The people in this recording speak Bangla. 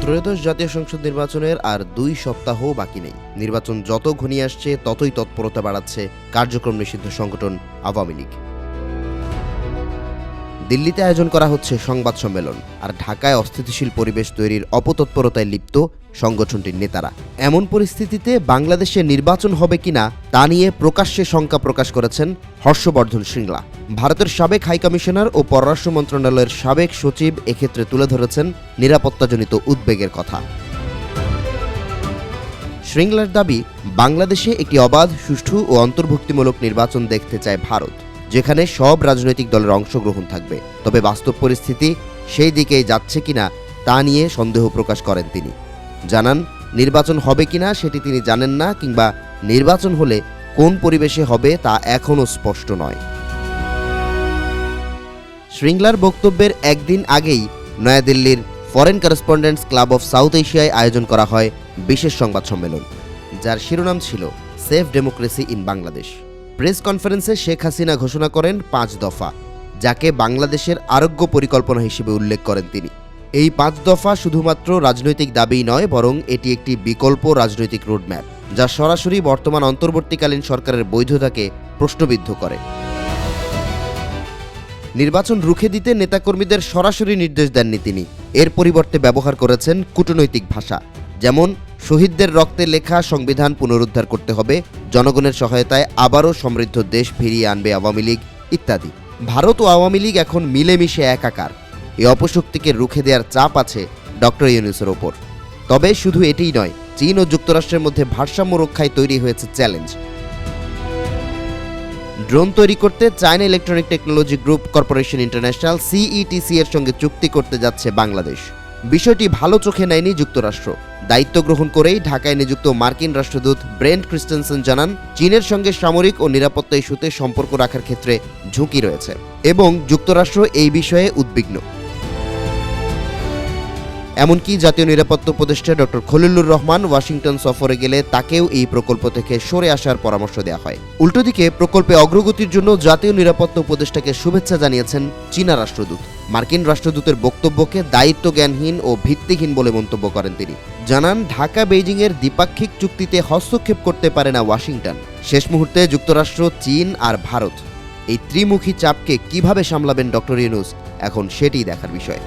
ত্রয়োদশ জাতীয় সংসদ নির্বাচনের আর 2 সপ্তাহ বাকি নেই। নির্বাচন যত ঘনিয়ে আসছে ততই তৎপরতা বাড়াচ্ছে কার্যক্রম নিষিদ্ধ সংগঠন আওয়ামী লীগ। দিল্লিতে আয়োজন করা হচ্ছে সংবাদ সম্মেলন, আর ঢাকায় অস্থিতিশীল পরিবেশ তৈরির অপতৎপরতায় লিপ্ত সংগঠনটির নেতারা। এমন পরিস্থিতিতে বাংলাদেশে নির্বাচন হবে কিনা তা নিয়ে প্রকাশ্যে শঙ্কা প্রকাশ করেছেন হর্ষবর্ধন শ্রীংলা। ভারতের সাবেক হাইকমিশনার ও পররাষ্ট্র মন্ত্রণালয়ের সাবেক সচিব এক্ষেত্রে তুলে ধরেছেন নিরাপত্তাজনিত উদ্বেগের কথা। শ্রীংলার দাবি, বাংলাদেশে একটি অবাধ, সুষ্ঠু ও অন্তর্ভুক্তিমূলক নির্বাচন দেখতে চায় ভারত, যেখানে সব রাজনৈতিক দলের অংশগ্রহণ থাকবে। তবে বাস্তব পরিস্থিতি সেই দিকেই যাচ্ছে কিনা তা নিয়ে সন্দেহ প্রকাশ করেন তিনি। জানান, নির্বাচন হবে কিনা সেটি তিনি জানেন না, কিংবা নির্বাচন হলে কোন পরিবেশে হবে তা এখনও স্পষ্ট নয়। শ্রীংলার বক্তব্যের একদিন আগেই নয়াদিল্লির foreign correspondents club of south এশিয়ায় আয়োজন করা হয় বিশেষ সংবাদ সম্মেলন, যার শিরোনাম ছিল safe democracy in Bangladesh. Press কনফারেন্সে শেখ হাসিনা ঘোষণা করেন 5 দফা, যাকে বাংলাদেশের আরোগ্য পরিকল্পনা হিসেবে উল্লেখ করেন তিনি। এই 5 দফা শুধুমাত্র রাজনৈতিক দাবি নয়, বরং এটি একটি বিকল্প রাজনৈতিক রোডম্যাপ, যা সরাসরি বর্তমান অন্তর্বর্তীকালীন সরকারের বৈধতাকে প্রশ্নবিদ্ধ করে। নির্বাচন রুখে দিতে নেতাকর্মীদের সরাসরি নির্দেশ দেননি তিনি। এর পরিবর্তে ব্যবহার করেছেন কূটনৈতিক ভাষা, যেমন শহীদদের রক্তে লেখা সংবিধান পুনরুদ্ধার করতে হবে, জনগণের সহায়তায় আবারও সমৃদ্ধ দেশ ফিরিয়ে আনবে আওয়ামী লীগ ইত্যাদি। ভারত ও আওয়ামী লীগ এখন মিলেমিশে একাকার। এই অপশক্তিকে রুখে দেওয়ার চাপ আছে ডক্টর ইউনূসের ওপর। তবে শুধু এটিই নয়, চীন ও যুক্তরাষ্ট্রের মধ্যে ভারসাম্য রক্ষায় তৈরি হয়েছে চ্যালেঞ্জ। ড্রোন তৈরি করতে China electronic technology group corporation international সিইটিসি এর সঙ্গে চুক্তি করতে যাচ্ছে বাংলাদেশ। বিষয়টি ভালো চোখে নেয়নি যুক্তরাষ্ট্র। দায়িত্ব গ্রহণ করেই ঢাকায় নিযুক্ত মার্কিন রাষ্ট্রদূত ব্রেন্ট ক্রিস্টেনসেন জানান, চীনের সঙ্গে সামরিক ও নিরাপত্তা ইস্যুতে সম্পর্ক রাখার ক্ষেত্রে ঝুঁকি রয়েছে এবং যুক্তরাষ্ট্র এই বিষয়ে উদ্বিগ্ন। এমনকি জাতীয় নিরাপত্তা উপদেষ্টা ডক্টর খলিলুর রহমান ওয়াশিংটন সফরে গেলে তাকেও এই প্রকল্প থেকে সরে আসার পরামর্শ দেওয়া হয়। উল্টোদিকে প্রকল্পে অগ্রগতির জন্য জাতীয় নিরাপত্তা উপদেষ্টাকে শুভেচ্ছা জানিয়েছেন চীনা রাষ্ট্রদূত। মার্কিন রাষ্ট্রদূতের বক্তব্যকে দায়িত্বজ্ঞানহীন ও ভিত্তিহীন বলে মন্তব্য করেন তিনি। জানান, ঢাকা বেইজিংয়ের দ্বিপাক্ষিক চুক্তিতে হস্তক্ষেপ করতে পারে না ওয়াশিংটন। শেষ মুহূর্তে যুক্তরাষ্ট্র, চীন আর ভারত এই ত্রিমুখী চাপকে কিভাবে সামলাবেন ডক্টর ইউনূস, এখন সেটিই দেখার বিষয়।